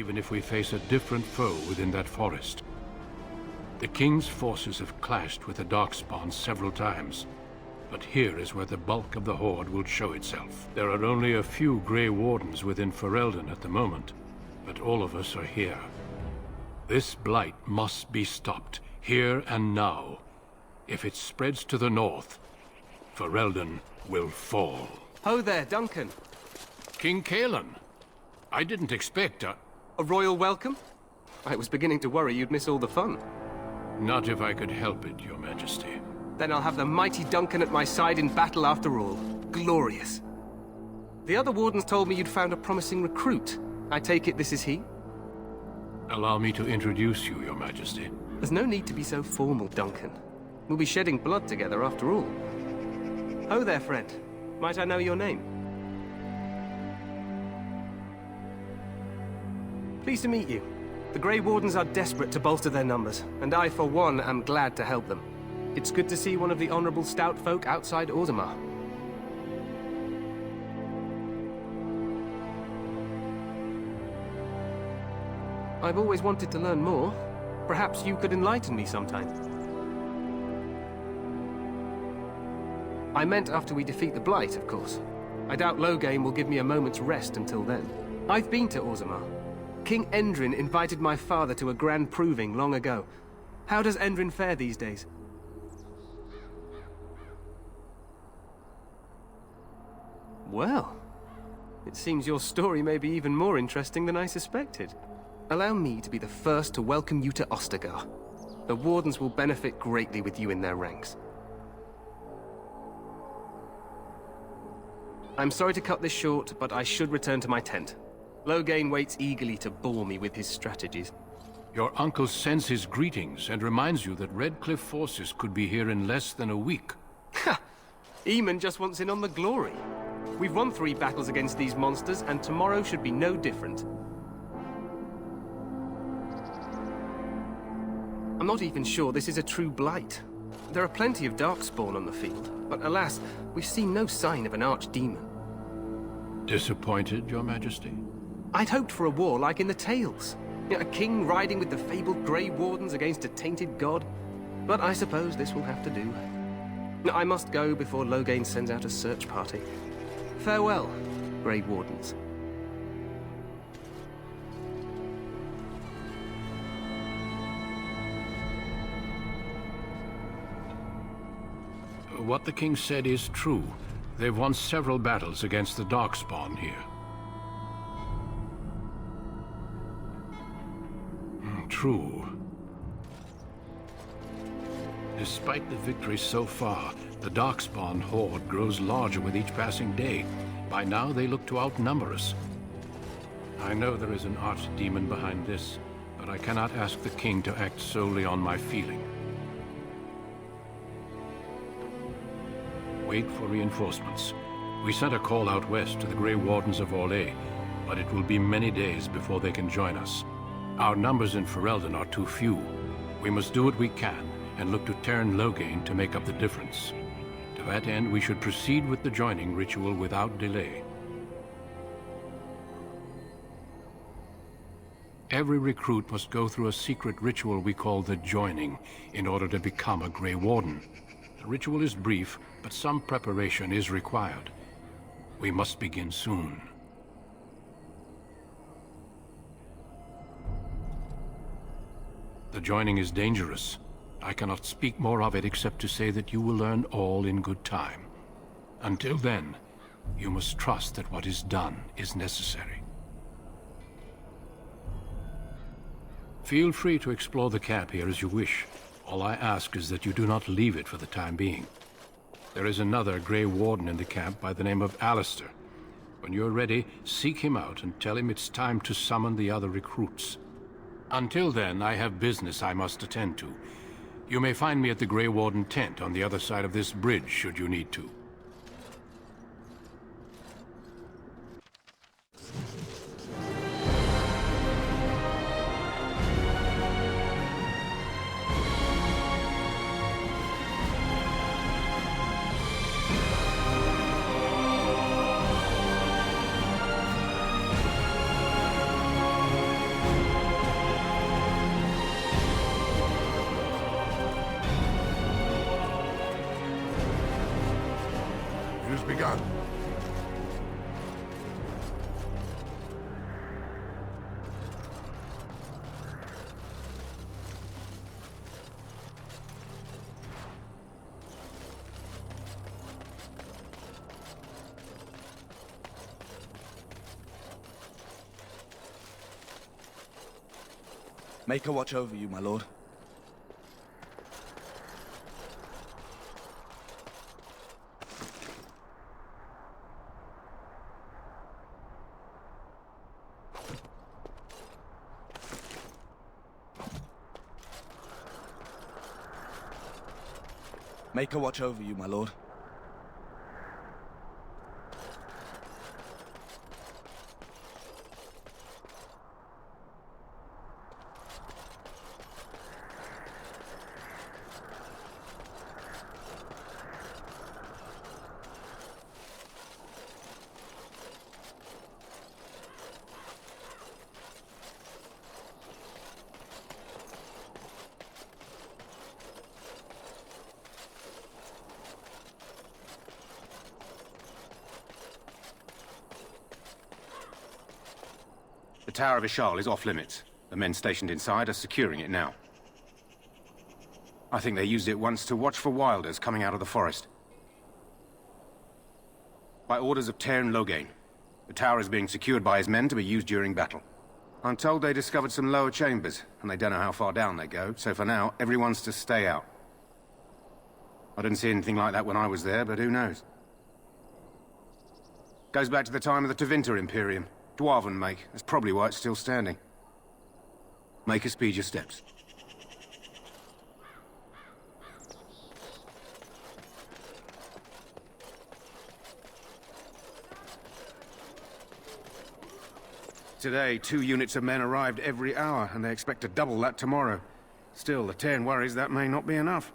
even if we face a different foe within that forest. The King's forces have clashed with the Darkspawn several times, but here is where the bulk of the Horde will show itself. There are only a few Grey Wardens within Ferelden at the moment, but all of us are here. This blight must be stopped, here and now. If it spreads to the north, Ferelden will fall. Ho there, Duncan. King Kaelan. I didn't expect a royal welcome? I was beginning to worry you'd miss all the fun. Not if I could help it, Your Majesty. Then I'll have the mighty Duncan at my side in battle after all. Glorious. The other wardens told me you'd found a promising recruit. I take it this is he? Allow me to introduce you, Your Majesty. There's no need to be so formal, Duncan. We'll be shedding blood together after all. Ho there, friend. Might I know your name? Pleased to meet you. The Grey Wardens are desperate to bolster their numbers, and I, for one, am glad to help them. It's good to see one of the honorable stout folk outside Orzammar. I've always wanted to learn more. Perhaps you could enlighten me sometime. I meant after we defeat the Blight, of course. I doubt Loghain will give me a moment's rest until then. I've been to Orzammar. King Endrin invited my father to a grand proving long ago. How does Endrin fare these days? Well, it seems your story may be even more interesting than I suspected. Allow me to be the first to welcome you to Ostagar. The Wardens will benefit greatly with you in their ranks. I'm sorry to cut this short, but I should return to my tent. Loghain waits eagerly to bore me with his strategies. Your uncle sends his greetings and reminds you that Redcliffe forces could be here in less than a week. Ha! Eamon just wants in on the glory. We've won 3 battles against these monsters, and tomorrow should be no different. I'm not even sure this is a true blight. There are plenty of Darkspawn on the field, but alas, we've seen no sign of an archdemon. Disappointed, Your Majesty? I'd hoped for a war like in the tales. A king riding with the fabled Grey Wardens against a tainted god. But I suppose this will have to do. I must go before Loghain sends out a search party. Farewell, Grey Wardens. What the king said is true. They've won several battles against the Darkspawn here. True. Despite the victories so far, the Darkspawn horde grows larger with each passing day. By now, they look to outnumber us. I know there is an archdemon behind this, but I cannot ask the king to act solely on my feeling. Wait for reinforcements. We sent a call out west to the Grey Wardens of Orlais, but it will be many days before they can join us. Our numbers in Ferelden are too few. We must do what we can and look to turn Loghain to make up the difference. To that end, we should proceed with the joining ritual without delay. Every recruit must go through a secret ritual we call the joining in order to become a Grey Warden. The ritual is brief, but some preparation is required. We must begin soon. The joining is dangerous. I cannot speak more of it except to say that you will learn all in good time. Until then, you must trust that what is done is necessary. Feel free to explore the camp here as you wish. All I ask is that you do not leave it for the time being. There is another Grey Warden in the camp by the name of Alistair. When you're ready, seek him out and tell him it's time to summon the other recruits. Until then, I have business I must attend to. You may find me at the Grey Warden tent on the other side of this bridge, should you need to. Use begun. Maker watch over you, my lord. Maker watch over you, my lord. The Tower of Ishal is off limits. The men stationed inside are securing it now. I think they used it once to watch for wilders coming out of the forest. By orders of Tairn Loghain, the tower is being secured by his men to be used during battle. I'm told they discovered some lower chambers, and they don't know how far down they go, so for now, everyone's to stay out. I didn't see anything like that when I was there, but who knows? Goes back to the time of the Tevinter Imperium. Dwarven make. That's probably why it's still standing. Make her speed your steps. Today, 2 units of men arrived every hour, and they expect to double that tomorrow. Still, the Tairn worries that may not be enough.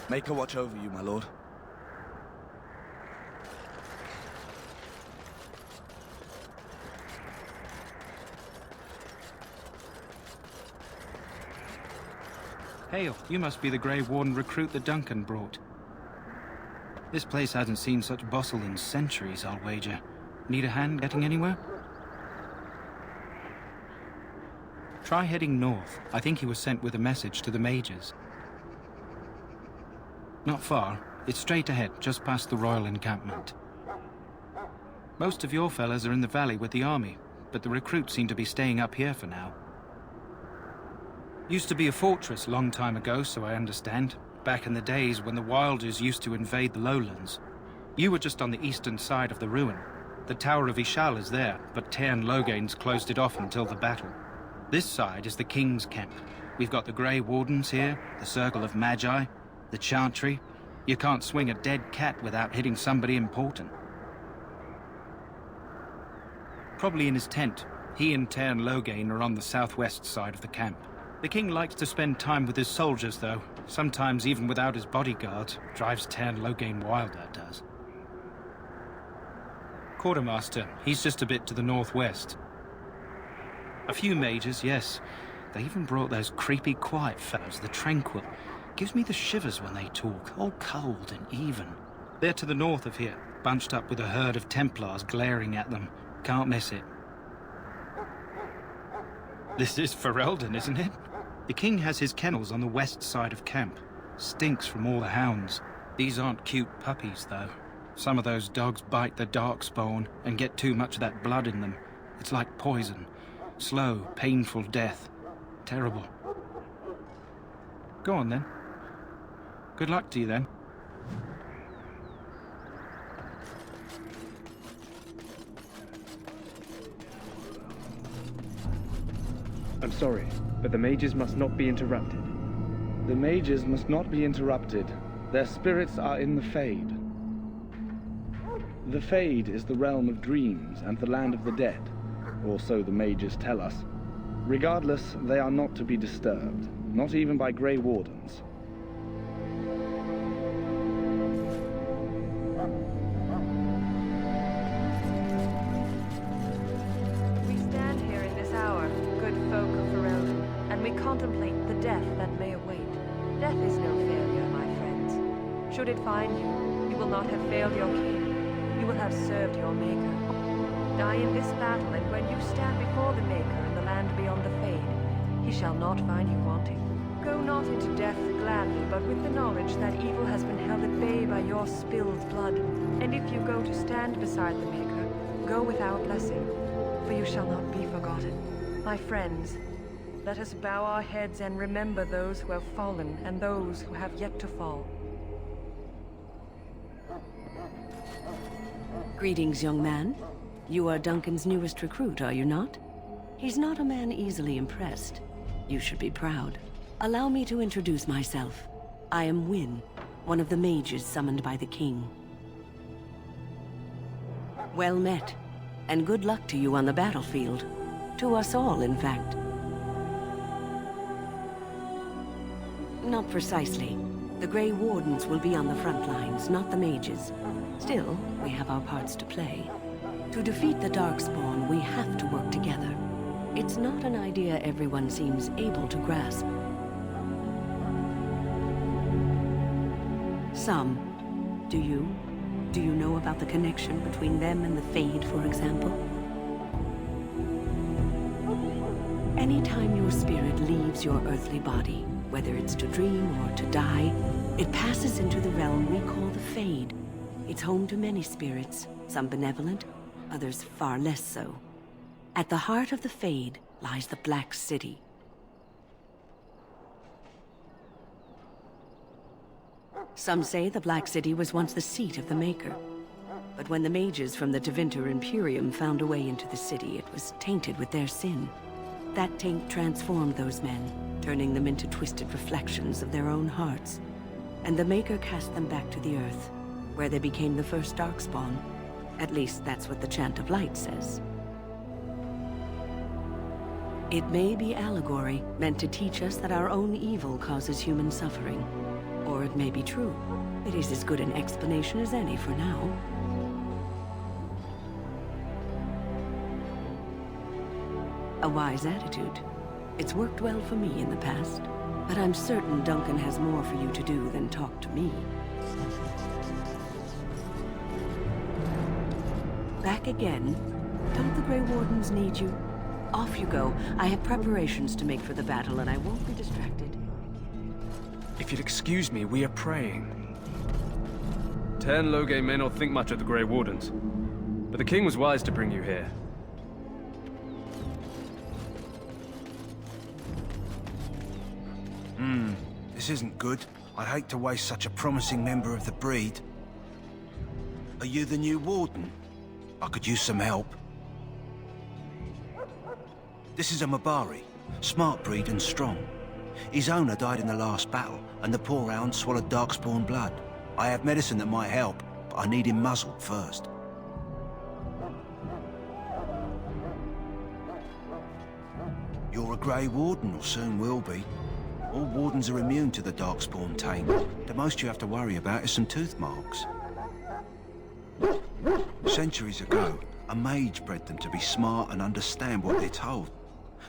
Maker watch over you, my lord. Hail, you must be the Grey Warden recruit that Duncan brought. This place hasn't seen such bustle in centuries, I'll wager. Need a hand getting anywhere? Try heading north. I think he was sent with a message to the mages. Not far. It's straight ahead, just past the royal encampment. Most of your fellas are in the valley with the army, but the recruits seem to be staying up here for now. Used to be a fortress long time ago, so I understand. Back in the days when the Wilders used to invade the lowlands. You were just on the eastern side of the ruin. The Tower of Ishal is there, but Tairn Loghain's closed it off until the battle. This side is the King's camp. We've got the Grey Wardens here, the Circle of Magi, the Chantry. You can't swing a dead cat without hitting somebody important. Probably in his tent. He and Tairn Loghain are on the southwest side of the camp. The king likes to spend time with his soldiers, though. Sometimes even without his bodyguards. Drives Tairn Loghain wild, that does. Quartermaster, he's just a bit to the northwest. A few mages, yes. They even brought those creepy quiet fellows, the Tranquil. Gives me the shivers when they talk, all cold and even. They're to the north of here, bunched up with a herd of Templars glaring at them. Can't miss it. This is Ferelden, isn't it? The king has his kennels on the west side of camp. Stinks from all the hounds. These aren't cute puppies, though. Some of those dogs bite the darkspawn and get too much of that blood in them. It's like poison. Slow, painful death. Terrible. Go on, then. Good luck to you, then. I'm sorry, but the mages must not be interrupted. The mages must not be interrupted. Their spirits are in the Fade. The Fade is the realm of dreams and the land of the dead, or so the mages tell us. Regardless, they are not to be disturbed, not even by Grey Wardens. We stand here in this hour, good folk of Ferelden, and we contemplate the death that may await. Death is no failure, my friends. Should it find you, you will not have failed your king. You will have served your maker. Die in this battle, and when you stand before the Maker in the land beyond the Fade, he shall not find you wanting. Go not into death gladly, but with the knowledge that evil has been held at bay by your spilled blood. And if you go to stand beside the Maker, go with our blessing, for you shall not be forgotten. My friends, let us bow our heads and remember those who have fallen and those who have yet to fall. Greetings, young man. You are Duncan's newest recruit, are you not? He's not a man easily impressed. You should be proud. Allow me to introduce myself. I am Wynne, one of the mages summoned by the king. Well met, and good luck to you on the battlefield. To us all, in fact. Not precisely. The Grey Wardens will be on the front lines, not the mages. Still, we have our parts to play. To defeat the Darkspawn, we have to work together. It's not an idea everyone seems able to grasp. Some. Do you? Do you know about the connection between them and the Fade, for example? Anytime your spirit leaves your earthly body, whether it's to dream or to die, it passes into the realm we call the Fade. It's home to many spirits, some benevolent, others far less so. At the heart of the Fade lies the Black City. Some say the Black City was once the seat of the Maker. But when the mages from the Tevinter Imperium found a way into the city, it was tainted with their sin. That taint transformed those men, turning them into twisted reflections of their own hearts. And the Maker cast them back to the Earth, where they became the first Darkspawn. At least that's what the Chant of Light says. It may be allegory, meant to teach us that our own evil causes human suffering. Or it may be true. It is as good an explanation as any for now. A wise attitude. It's worked well for me in the past. But I'm certain Duncan has more for you to do than talk to me. Back again? Don't the Grey Wardens need you? Off you go. I have preparations to make for the battle, and I won't be distracted. If you'll excuse me, we are praying. Loge may not think much of the Grey Wardens, but the king was wise to bring you here. This isn't good. I'd hate to waste such a promising member of the breed. Are you the new warden? I could use some help. This is a Mabari, smart breed and strong. His owner died in the last battle, and the poor hound swallowed Darkspawn blood. I have medicine that might help, but I need him muzzled first. You're a Grey Warden, or soon will be. All wardens are immune to the Darkspawn taint. The most you have to worry about is some tooth marks. Centuries ago, a mage bred them to be smart and understand what they're told.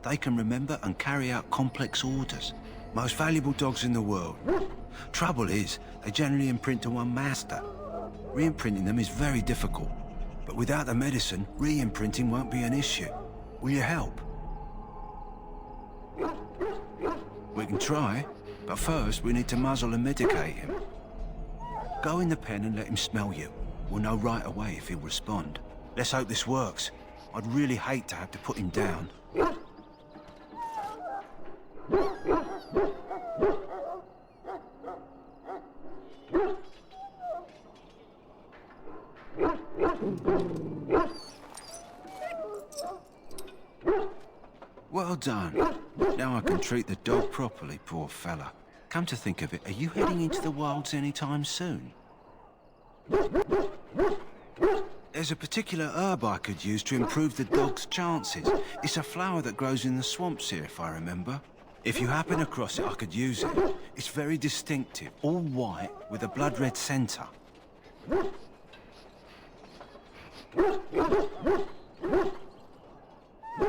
They can remember and carry out complex orders. Most valuable dogs in the world. Trouble is, they generally imprint to one master. Re-imprinting them is very difficult. But without the medicine, re-imprinting won't be an issue. Will you help? We can try, but first we need to muzzle and medicate him. Go in the pen and let him smell you. We'll know right away if he'll respond. Let's hope this works. I'd really hate to have to put him down. Well done. Now I can treat the dog properly, poor fella. Come to think of it, are you heading into the wilds anytime soon? There's a particular herb I could use to improve the dog's chances. It's a flower that grows in the swamps here, if I remember. If you happen across it, I could use it. It's very distinctive, all white with a blood-red centre.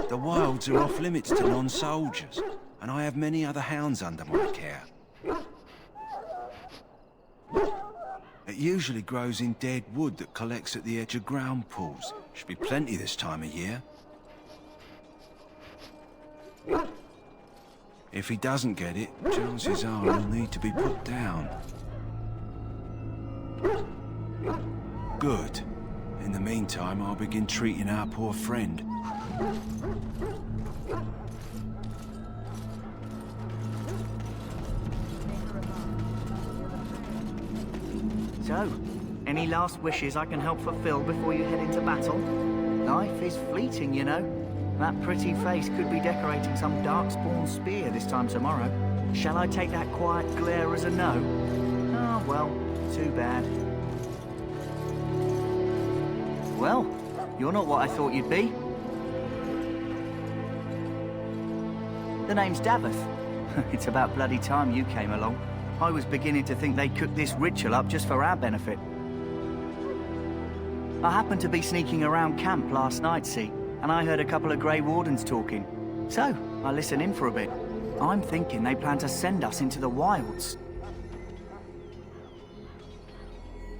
The wilds are off limits to non-soldiers, and I have many other hounds under my care. It usually grows in dead wood that collects at the edge of ground pools. Should be plenty this time of year. If he doesn't get it, chances are he'll need to be put down. Good. In the meantime, I'll begin treating our poor friend. So, any last wishes I can help fulfill before you head into battle? Life is fleeting, you know. That pretty face could be decorating some darkspawn spear this time tomorrow. Shall I take that quiet glare as a no? Ah, well, too bad. Well, you're not what I thought you'd be. The name's Davith. It's about bloody time you came along. I was beginning to think they'd cooked this ritual up just for our benefit. I happened to be sneaking around camp last night, see, and I heard a couple of Grey Wardens talking. So, I listened in for a bit. I'm thinking they plan to send us into the wilds.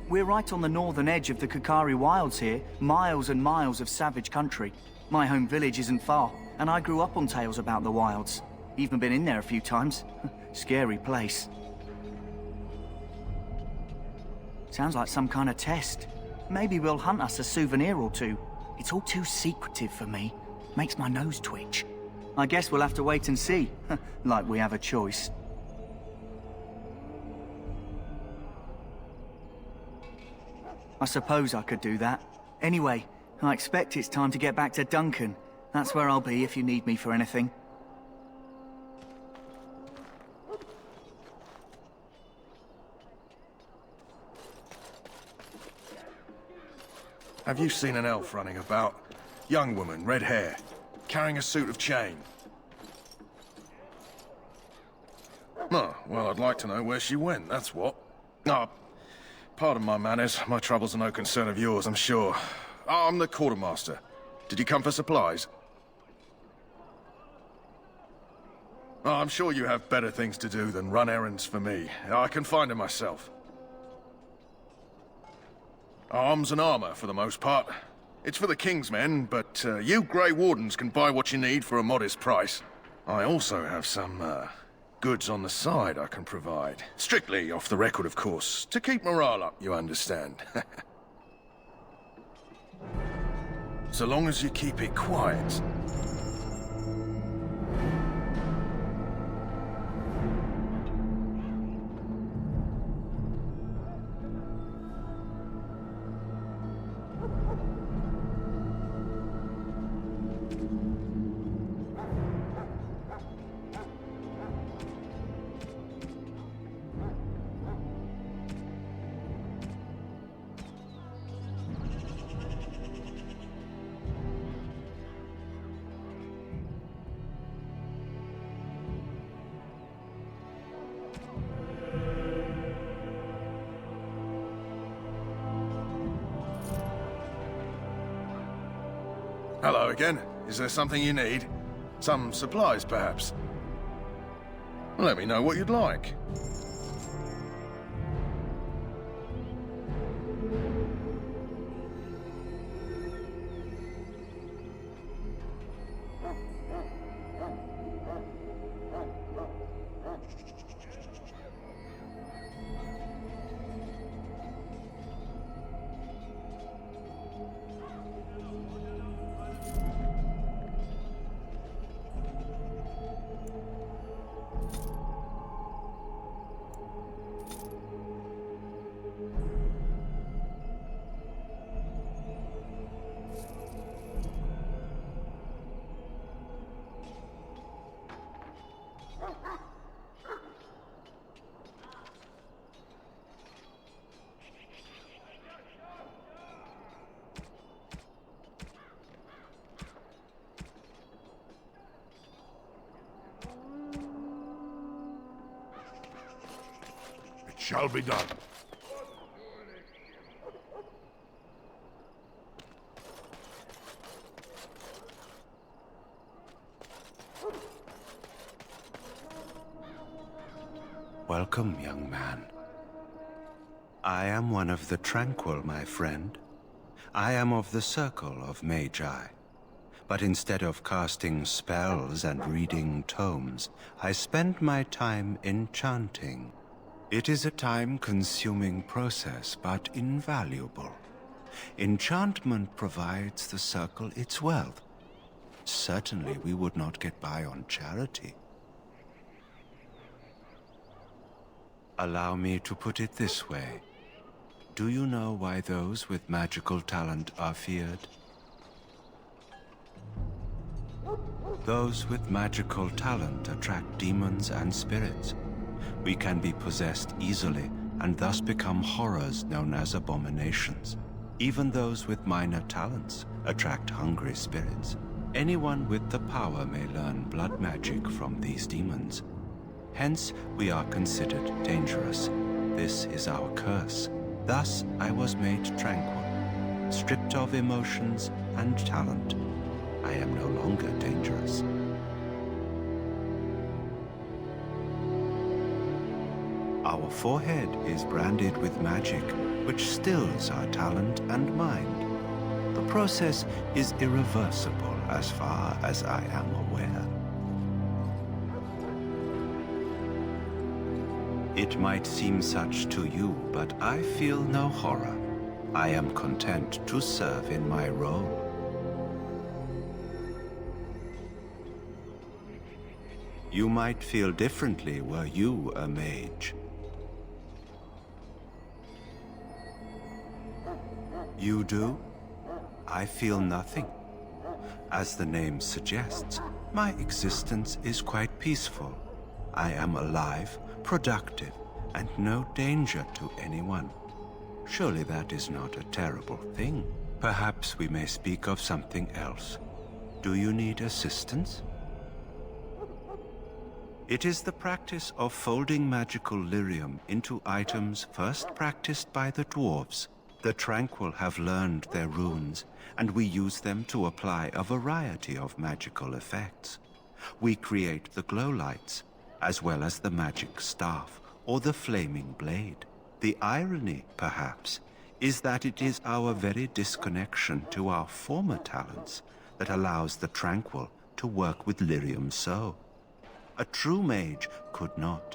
We're right on the northern edge of the Kakari Wilds here, miles and miles of savage country. My home village isn't far, and I grew up on tales about the wilds. Even been in there a few times. Scary place. Sounds like some kind of test. Maybe we'll hunt us a souvenir or two. It's all too secretive for me. Makes my nose twitch. I guess we'll have to wait and see. Like we have a choice. I suppose I could do that. Anyway, I expect it's time to get back to Duncan. That's where I'll be if you need me for anything. Have you seen an elf running about? Young woman, red hair, carrying a suit of chain. Oh, well, I'd like to know where she went, that's what. Ah, pardon my manners. My troubles are no concern of yours, I'm sure. I'm the quartermaster. Did you come for supplies? Oh, I'm sure you have better things to do than run errands for me. I can find them myself. Arms and armor, for the most part. It's for the King's men, but you Grey Wardens can buy what you need for a modest price. I also have some, goods on the side I can provide. Strictly off the record, of course. To keep morale up, you understand. So long as you keep it quiet. Hello again. Is there something you need? Some supplies, perhaps? Let me know what you'd like. shall be done. Welcome, young man. I am one of the Tranquil, my friend. I am of the Circle of Magi. But instead of casting spells and reading tomes, I spend my time enchanting. It is a time-consuming process, but invaluable. Enchantment provides the Circle its wealth. Certainly we would not get by on charity. Allow me to put it this way. Do you know why those with magical talent are feared? Those with magical talent attract demons and spirits. We can be possessed easily and thus become horrors known as abominations. Even those with minor talents attract hungry spirits. Anyone with the power may learn blood magic from these demons. Hence, we are considered dangerous. This is our curse. Thus, I was made tranquil, stripped of emotions and talent. I am no longer dangerous. Our forehead is branded with magic, which stills our talent and mind. The process is irreversible as far as I am aware. It might seem such to you, but I feel no horror. I am content to serve in my role. You might feel differently were you a mage. You do? I feel nothing. As the name suggests, my existence is quite peaceful. I am alive, productive, and no danger to anyone. Surely that is not a terrible thing. Perhaps we may speak of something else. Do you need assistance? It is the practice of folding magical lyrium into items first practiced by the dwarves. The Tranquil have learned their runes, and we use them to apply a variety of magical effects. We create the glow lights, as well as the magic staff or the flaming blade. The irony, perhaps, is that it is our very disconnection to our former talents that allows the Tranquil to work with lyrium so. A true mage could not.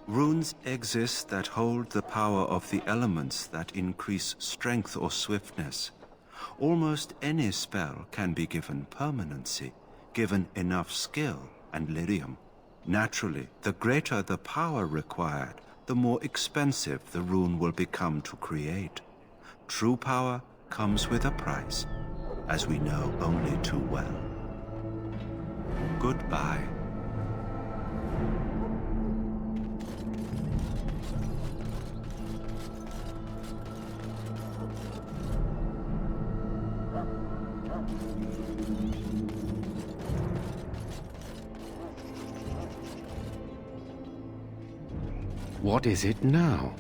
Runes exist that hold the power of the elements that increase strength or swiftness. Almost any spell can be given permanency, given enough skill and lyrium. Naturally, the greater the power required, the more expensive the rune will become to create. True power comes with a price, as we know only too well. Goodbye. What is it now?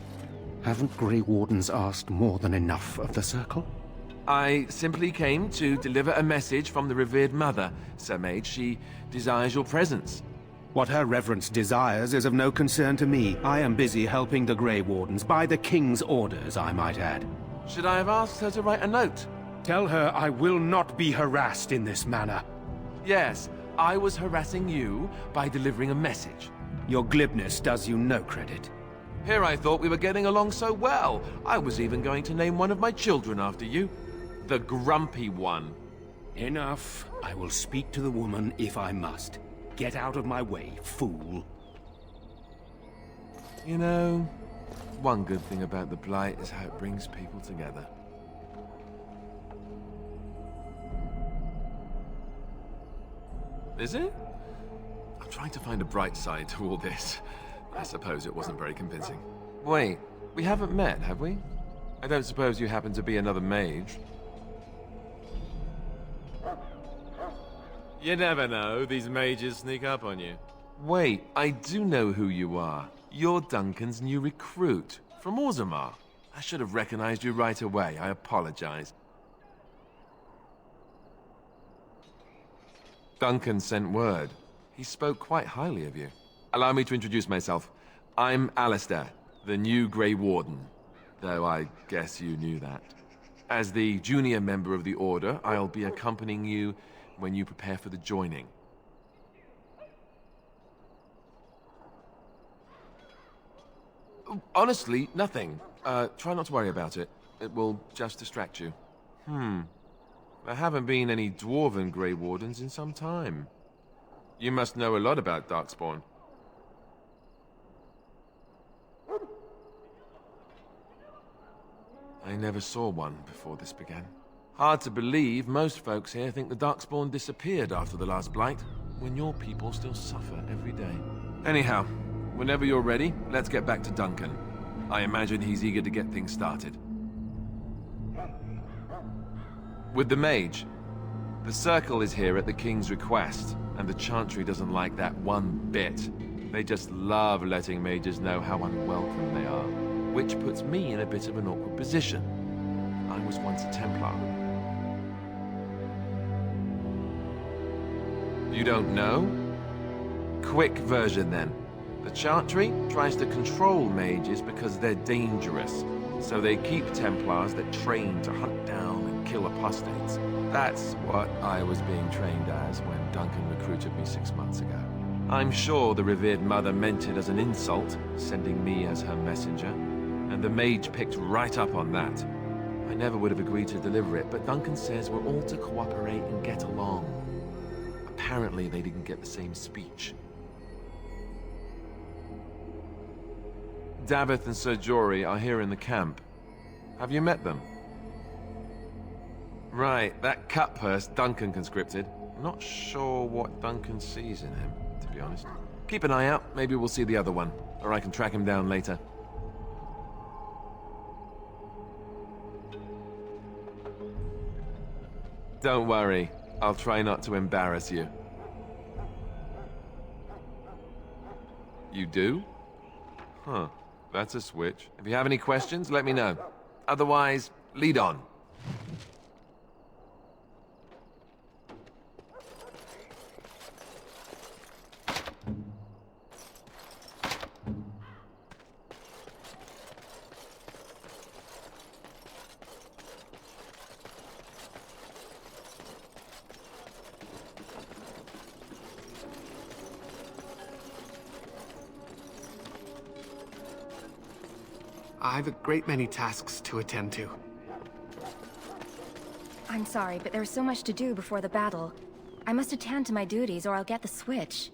Haven't Grey Wardens asked more than enough of the Circle? I simply came to deliver a message from the revered mother, Sir Mage. She desires your presence. What her reverence desires is of no concern to me. I am busy helping the Grey Wardens, by the King's orders, I might add. Should I have asked her to write a note? Tell her I will not be harassed in this manner. Yes, I was harassing you by delivering a message. Your glibness does you no credit. Here I thought we were getting along so well. I was even going to name one of my children after you. The Grumpy One. Enough. I will speak to the woman if I must. Get out of my way, fool. You know, one good thing about the Blight is how it brings people together. Is it? I'm trying to find a bright side to all this. I suppose it wasn't very convincing. Wait, we haven't met, have we? I don't suppose you happen to be another mage? You never know, these mages sneak up on you. Wait, I do know who you are. You're Duncan's new recruit, from Orzammar. I should have recognized you right away. I apologize. Duncan sent word. He spoke quite highly of you. Allow me to introduce myself. I'm Alistair, the new Grey Warden. Though I guess you knew that. As the junior member of the Order, I'll be accompanying you when you prepare for the joining. Honestly, nothing. Try not to worry about it. It will just distract you. There haven't been any Dwarven Grey Wardens in some time. You must know a lot about Darkspawn. I never saw one before this began. Hard to believe, most folks here think the Darkspawn disappeared after the last Blight, when your people still suffer every day. Anyhow, whenever you're ready, let's get back to Duncan. I imagine he's eager to get things started. With the mage, the Circle is here at the King's request, and the Chantry doesn't like that one bit. They just love letting mages know how unwelcome they are, which puts me in a bit of an awkward position. I was once a Templar. You don't know? Quick version then. The Chantry tries to control mages because they're dangerous, so they keep Templars that train to hunt down and kill apostates. That's what I was being trained as when Duncan recruited me 6 months ago. I'm sure the revered mother meant it as an insult, sending me as her messenger, and the mage picked right up on that. I never would have agreed to deliver it, but Duncan says we're all to cooperate and get along. Apparently they didn't get the same speech. Davith and Sir Jory are here in the camp. Have you met them? Right, that cut-purse Duncan conscripted. I'm not sure what Duncan sees in him, to be honest. Keep an eye out, maybe we'll see the other one, or I can track him down later. Don't worry, I'll try not to embarrass you. You do? Huh, that's a switch. If you have any questions, let me know. Otherwise, lead on. I've a great many tasks to attend to. I'm sorry, but there's so much to do before the battle. I must attend to my duties or I'll get the switch.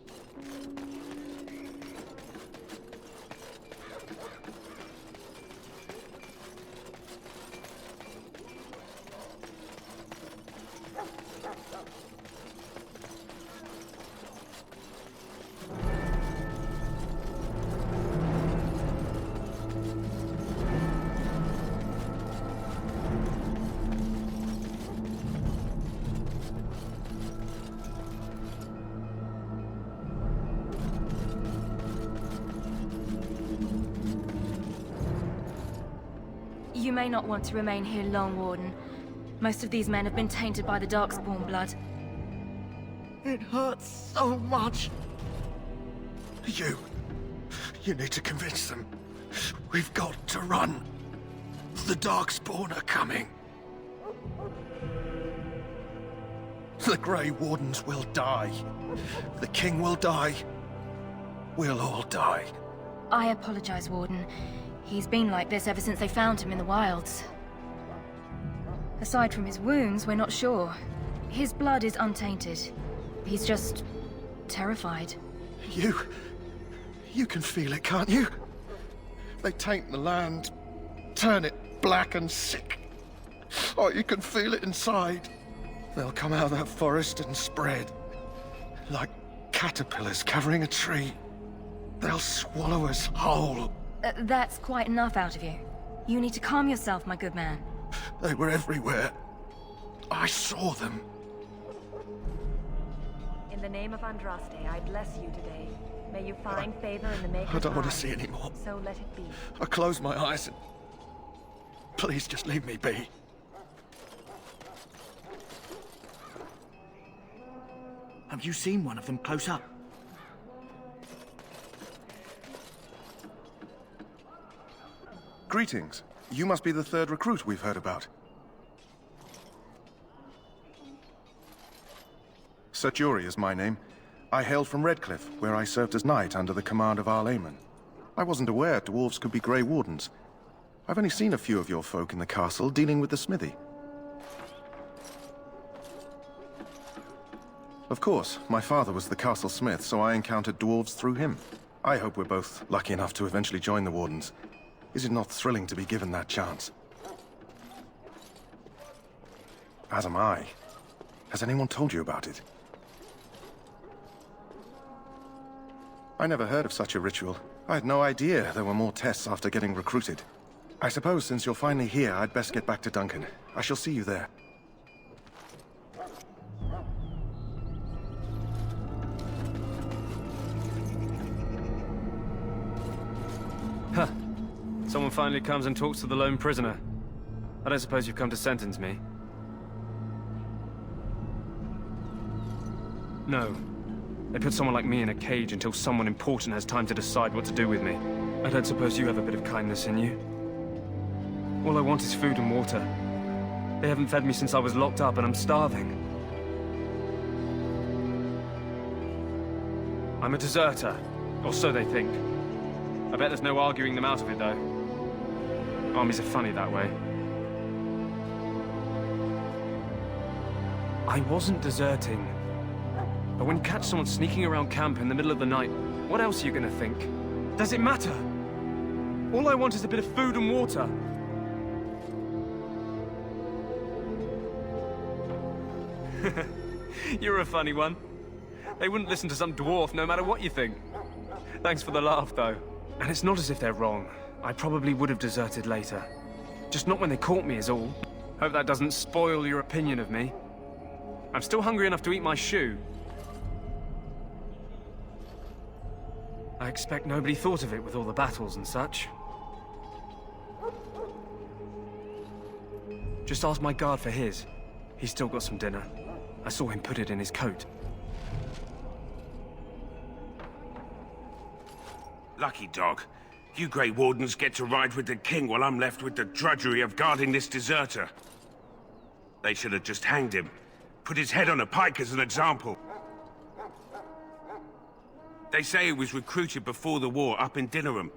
You may not want to remain here long, Warden. Most of these men have been tainted by the Darkspawn blood. It hurts so much. You need to convince them. We've got to run. The Darkspawn are coming. The Grey Wardens will die. The King will die. We'll all die. I apologize, Warden. He's been like this ever since they found him in the wilds. Aside from his wounds, we're not sure. His blood is untainted. He's just terrified. You can feel it, can't you? They taint the land, turn it black and sick. Oh, you can feel it inside. They'll come out of that forest and spread. Like caterpillars covering a tree. They'll swallow us whole. That's quite enough out of you. You need to calm yourself, my good man. They were everywhere. I saw them. In the name of Andraste, I bless you today. May you find favor in the Maker's I don't want to eye. see anymore. So let it be. I close my eyes and... Please just leave me be. Have you seen one of them close up? Greetings. You must be the third recruit we've heard about. Sir Jury is my name. I hail from Redcliffe, where I served as knight under the command of Arl Eamon. I wasn't aware dwarves could be Grey Wardens. I've only seen a few of your folk in the castle dealing with the smithy. Of course, my father was the castle smith, so I encountered dwarves through him. I hope we're both lucky enough to eventually join the Wardens. Is it not thrilling to be given that chance? As am I. Has anyone told you about it? I never heard of such a ritual. I had no idea there were more tests after getting recruited. I suppose since you're finally here, I'd best get back to Duncan. I shall see you there. Huh. Someone finally comes and talks to the lone prisoner. I don't suppose you've come to sentence me? No. They put someone like me in a cage until someone important has time to decide what to do with me. I don't suppose you have a bit of kindness in you? All I want is food and water. They haven't fed me since I was locked up and I'm starving. I'm a deserter, or so they think. I bet there's no arguing them out of it, though. Armies are funny that way. I wasn't deserting. But when you catch someone sneaking around camp in the middle of the night, what else are you gonna think? Does it matter? All I want is a bit of food and water. You're a funny one. They wouldn't listen to some dwarf no matter what you think. Thanks for the laugh, though. And it's not as if they're wrong. I probably would have deserted later. Just not when they caught me is all. Hope that doesn't spoil your opinion of me. I'm still hungry enough to eat my shoe. I expect nobody thought of it with all the battles and such. Just ask my guard for his. He's still got some dinner. I saw him put it in his coat. Lucky dog. You Grey Wardens get to ride with the king while I'm left with the drudgery of guarding this deserter. They should have just hanged him. Put his head on a pike as an example. They say he was recruited before the war up in Dinnerham.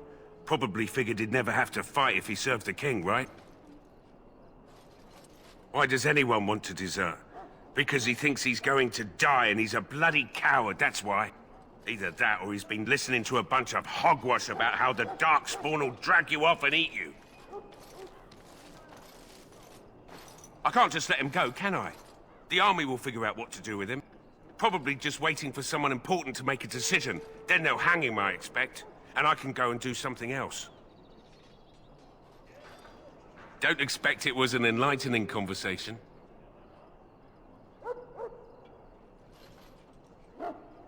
Probably figured he'd never have to fight if he served the king, right? Why does anyone want to desert? Because he thinks he's going to die and he's a bloody coward, that's why. Either that or he's been listening to a bunch of hogwash about how the Darkspawn will drag you off and eat you. I can't just let him go, can I? The army will figure out what to do with him. Probably just waiting for someone important to make a decision. Then they'll hang him, I expect. And I can go and do something else. Don't expect it was an enlightening conversation.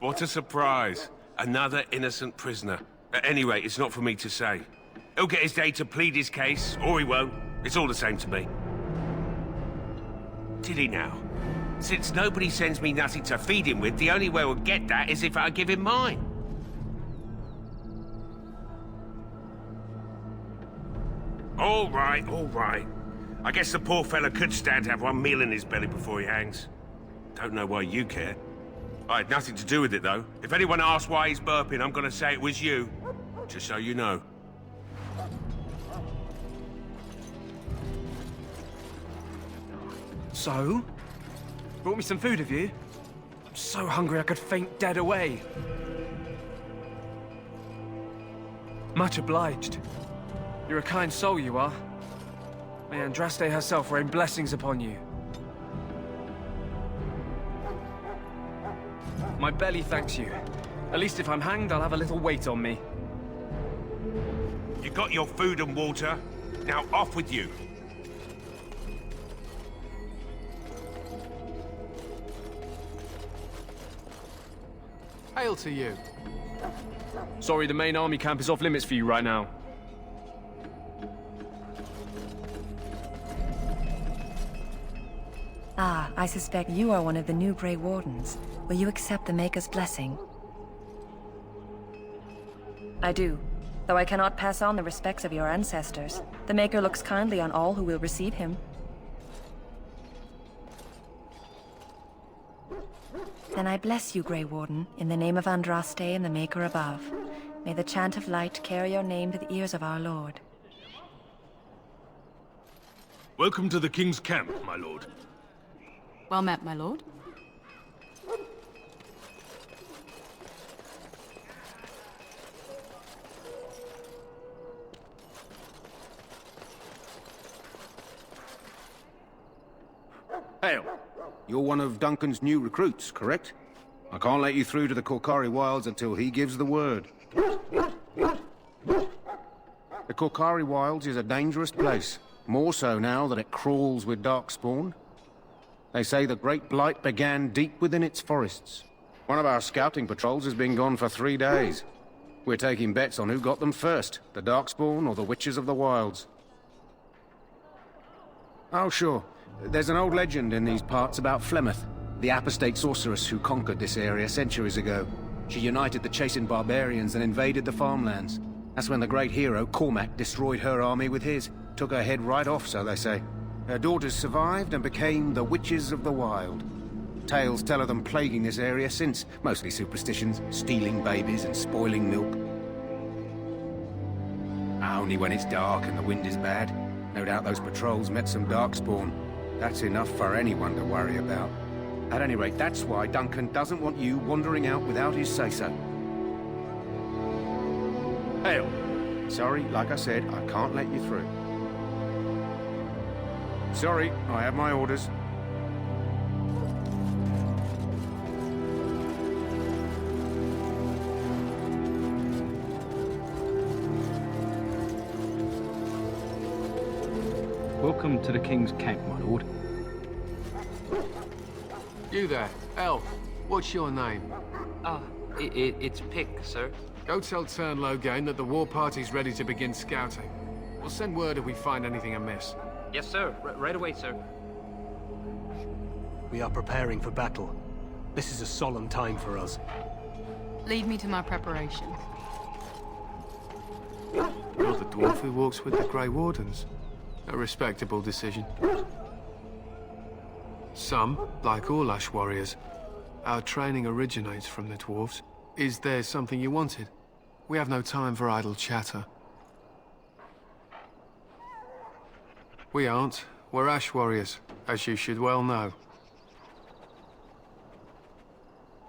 What a surprise. Another innocent prisoner. At any rate, it's not for me to say. He'll get his day to plead his case, or he won't. It's all the same to me. Did he now? Since nobody sends me nothing to feed him with, the only way we'll get that is if I give him mine. All right, all right. I guess the poor fella could stand to have one meal in his belly before he hangs. Don't know why you care. I had nothing to do with it, though. If anyone asks why he's burping, I'm gonna say it was you. Just so you know. So? Brought me some food, have you? I'm so hungry I could faint dead away. Much obliged. You're a kind soul, you are. May Andraste herself rain blessings upon you. My belly thanks you. At least if I'm hanged, I'll have a little weight on me. You got your food and water. Now off with you. Hail to you. Sorry, the main army camp is off limits for you right now. Ah, I suspect you are one of the new Grey Wardens. Will you accept the Maker's blessing? I do, though I cannot pass on the respects of your ancestors. The Maker looks kindly on all who will receive him. Then I bless you, Grey Warden, in the name of Andraste and the Maker above. May the chant of light carry your name to the ears of our Lord. Welcome to the King's camp, my lord. Well met, my lord. Hail. You're one of Duncan's new recruits, correct? I can't let you through to the Korkari Wilds until he gives the word. The Korkari Wilds is a dangerous place. More so now that it crawls with darkspawn. They say the Great Blight began deep within its forests. One of our scouting patrols has been gone for 3 days. We're taking bets on who got them first, the Darkspawn or the Witches of the Wilds. Oh, sure. There's an old legend in these parts about Flemeth, the apostate sorceress who conquered this area centuries ago. She united the chasing barbarians and invaded the farmlands. That's when the great hero, Cormac, destroyed her army with his. Took her head right off, so they say. Her daughters survived and became the Witches of the Wild. Tales tell of them plaguing this area since, mostly superstitions, stealing babies and spoiling milk. Only when it's dark and the wind is bad. No doubt those patrols met some darkspawn. That's enough for anyone to worry about. At any rate, that's why Duncan doesn't want you wandering out without his say-so. Hail. Sorry, like I said, I can't let you through. Sorry, I have my orders. Welcome to the King's camp, my lord. You there, elf. What's your name? It's Pick, sir. Go tell Tern Logain that the war party's ready to begin scouting. We'll send word if we find anything amiss. Yes, sir. Right away, sir. We are preparing for battle. This is a solemn time for us. Lead me to my preparations. You're the dwarf who walks with the Grey Wardens. A respectable decision. Some, like all Ash warriors, our training originates from the dwarves. Is there something you wanted? We have no time for idle chatter. We aren't. We're Ash warriors, as you should well know.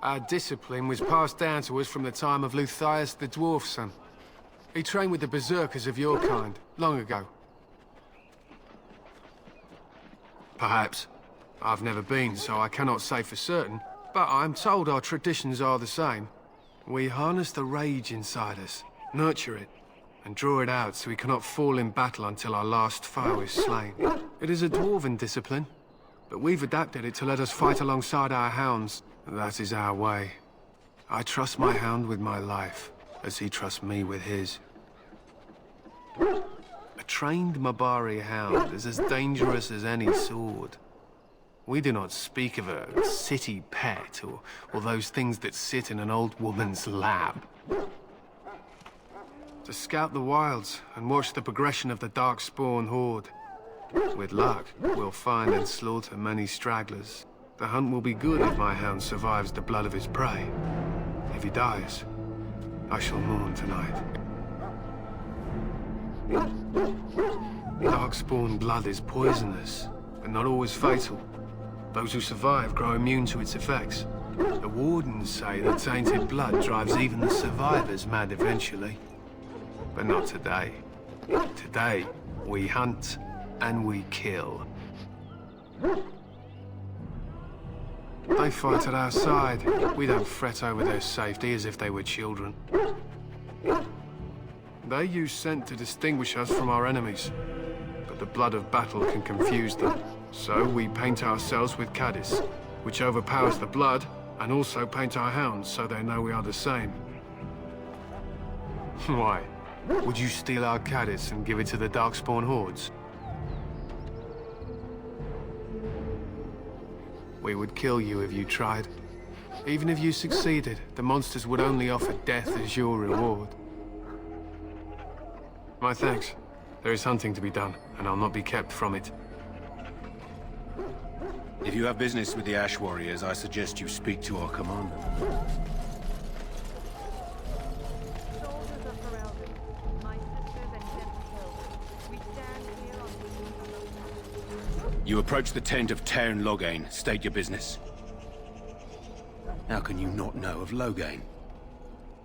Our discipline was passed down to us from the time of Luthias the Dwarf Son. He trained with the berserkers of your kind, long ago. Perhaps. I've never been, so I cannot say for certain, but I'm told our traditions are the same. We harness the rage inside us, nurture it, and draw it out so we cannot fall in battle until our last foe is slain. It is a dwarven discipline, but we've adapted it to let us fight alongside our hounds. That is our way. I trust my hound with my life, as he trusts me with his. A trained Mabari hound is as dangerous as any sword. We do not speak of a city pet or those things that sit in an old woman's lap. To scout the wilds and watch the progression of the Darkspawn horde. With luck, we'll find and slaughter many stragglers. The hunt will be good if my hound survives the blood of his prey. If he dies, I shall mourn tonight. Darkspawn blood is poisonous, but not always fatal. Those who survive grow immune to its effects. The Wardens say that tainted blood drives even the survivors mad eventually. But not today. Today, we hunt and we kill. They fight at our side. We don't fret over their safety as if they were children. They use scent to distinguish us from our enemies, but the blood of battle can confuse them. So we paint ourselves with Caddis, which overpowers the blood And also paint our hounds so they know we are the same. Why? Would you steal our caddis and give it to the Darkspawn hordes? We would kill you if you tried. Even if you succeeded, the monsters would only offer death as your reward. My thanks. There is hunting to be done, and I'll not be kept from it. If you have business with the Ash Warriors, I suggest you speak to our commander. You approach the tent of Tairn Loghain. State your business. How can you not know of Loghain?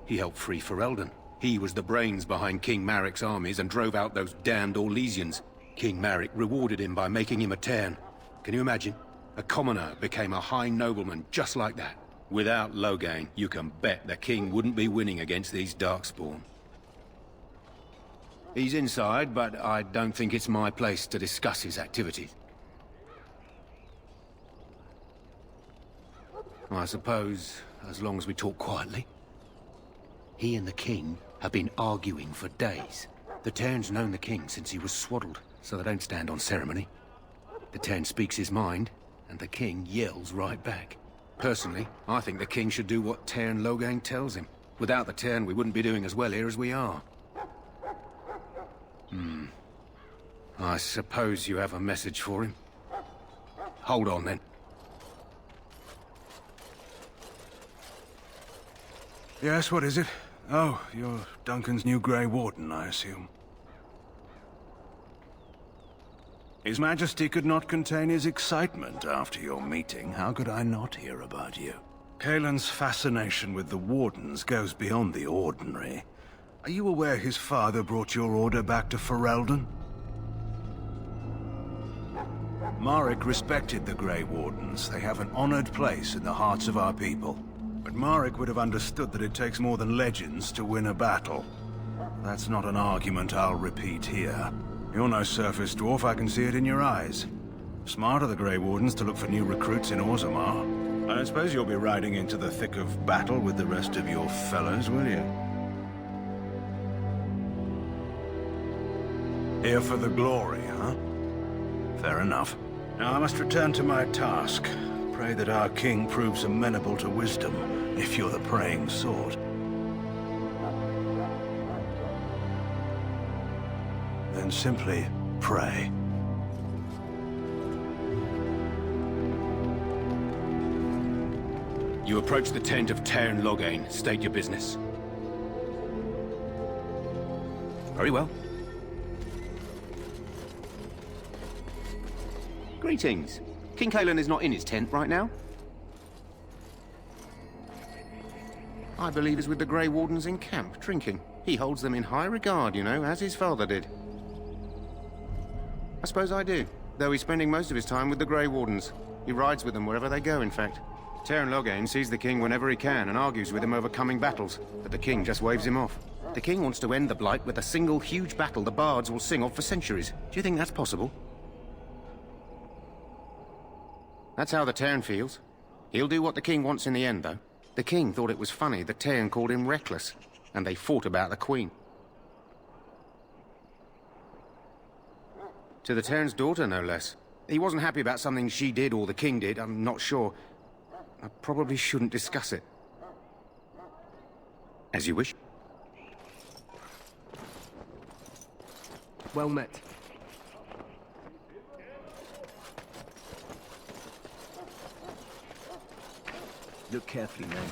He helped free Ferelden. He was the brains behind King Maric's armies and drove out those damned Orlesians. King Maric rewarded him by making him a Tairn. Can you imagine? A commoner became a high nobleman just like that. Without Loghain, you can bet the king wouldn't be winning against these Darkspawn. He's inside, but I don't think it's my place to discuss his activities. I suppose, as long as we talk quietly. He and the king have been arguing for days. The Tairn's known the king since he was swaddled, so they don't stand on ceremony. The Tairn speaks his mind, and the king yells right back. Personally, I think the king should do what Tairn Loghain tells him. Without the Tairn, we wouldn't be doing as well here as we are. I suppose you have a message for him. Hold on, then. Yes, what is it? Oh, you're Duncan's new Grey Warden, I assume. His Majesty could not contain his excitement after your meeting. How could I not hear about you? Kaelin's fascination with the Wardens goes beyond the ordinary. Are you aware his father brought your order back to Ferelden? Maric respected the Grey Wardens. They have an honored place in the hearts of our people. But Maric would have understood that it takes more than legends to win a battle. That's not an argument I'll repeat here. You're no surface dwarf, I can see it in your eyes. Smart of the Grey Wardens to look for new recruits in Orzammar. I suppose you'll be riding into the thick of battle with the rest of your fellows, will you? Here for the glory, huh? Fair enough. Now I must return to my task. Pray that our king proves amenable to wisdom, if you're the praying sort. Then simply pray. You approach the tent of Tairn Loghain. State your business. Very well. Greetings. King Kaelin is not in his tent right now. I believe he's with the Grey Wardens in camp, drinking. He holds them in high regard, you know, as his father did. I suppose I do, though he's spending most of his time with the Grey Wardens. He rides with them wherever they go, in fact. Tairn Loghain sees the king whenever he can and argues with him over coming battles, but the king just waves him off. The king wants to end the Blight with a single huge battle the bards will sing of for centuries. Do you think that's possible? That's how the Tairn feels. He'll do what the king wants in the end, though. The king thought it was funny the Tairn called him reckless, and they fought about the queen. To the Tairn's daughter, no less. He wasn't happy about something she did or the king did, I'm not sure. I probably shouldn't discuss it. As you wish. Well met. Look carefully, man.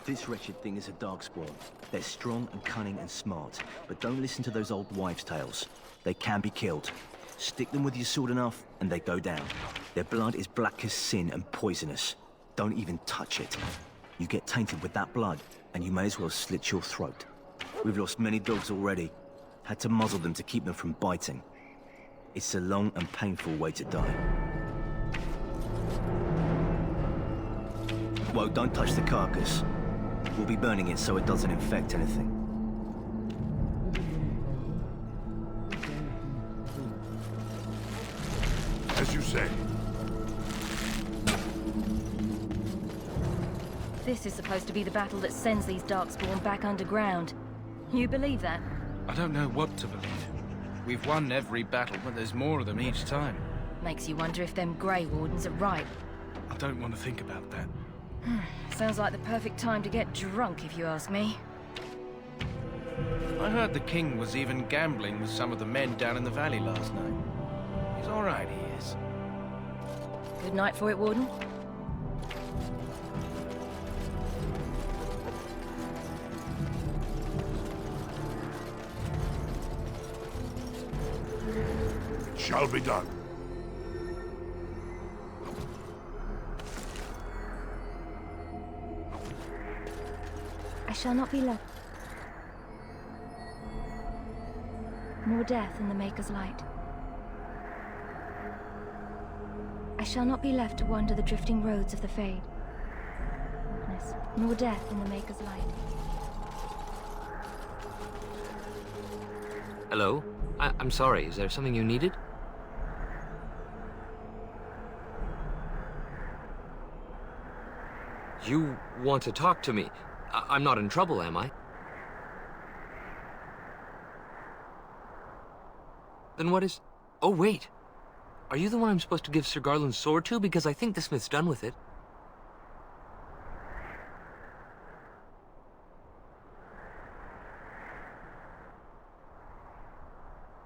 This wretched thing is a darkspawn. They're strong and cunning and smart, but don't listen to those old wives' tales. They can be killed. Stick them with your sword enough, and they go down. Their blood is black as sin and poisonous. Don't even touch it. You get tainted with that blood, and you may as well slit your throat. We've lost many dogs already. Had to muzzle them to keep them from biting. It's a long and painful way to die. Whoa, don't touch the carcass. We'll be burning it so it doesn't infect anything. As you say. This is supposed to be the battle that sends these Darkspawn back underground. You believe that? I don't know what to believe. We've won every battle, but there's more of them each time. Makes you wonder if them Grey Wardens are right. I don't want to think about that. Sounds like the perfect time to get drunk, if you ask me. I heard the king was even gambling with some of the men down in the valley last night. He's all right, he is. Good night for it, Warden. It shall be done. I shall not be left. More death in the Maker's light. I shall not be left to wander the drifting roads of the Fade. Darkness, more death in the Maker's light. Hello? I'm sorry, is there something you needed? You want to talk to me? I'm not in trouble, am I? Then what is... Oh, wait. Are you the one I'm supposed to give Sir Garland's sword to? Because I think the smith's done with it.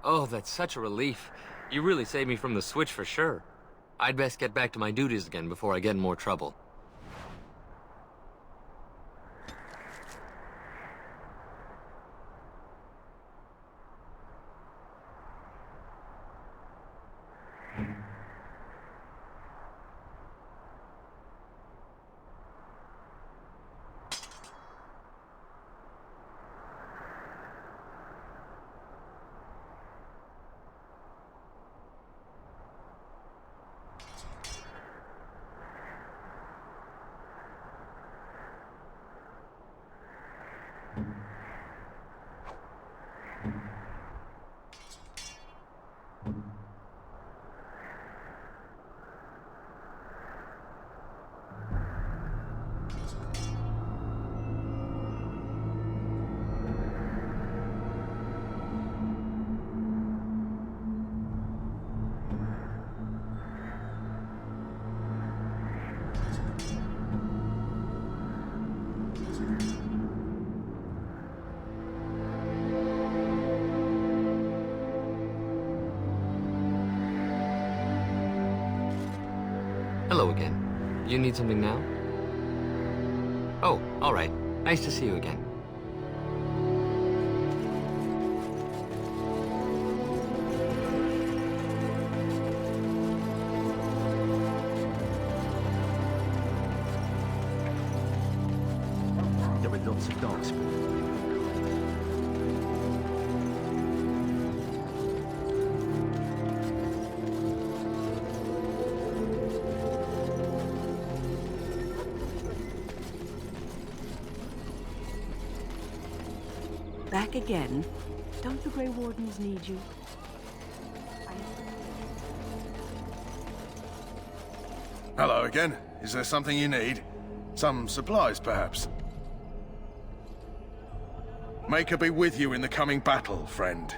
Oh, that's such a relief. You really saved me from the switch for sure. I'd best get back to my duties again before I get in more trouble. Hello again. You need something now? Oh, all right. Nice to see you again. There are lots of Darkspawn. Back again? Don't the Grey Wardens need you? Hello again. Is there something you need? Some supplies, perhaps? May it be with you in the coming battle, friend.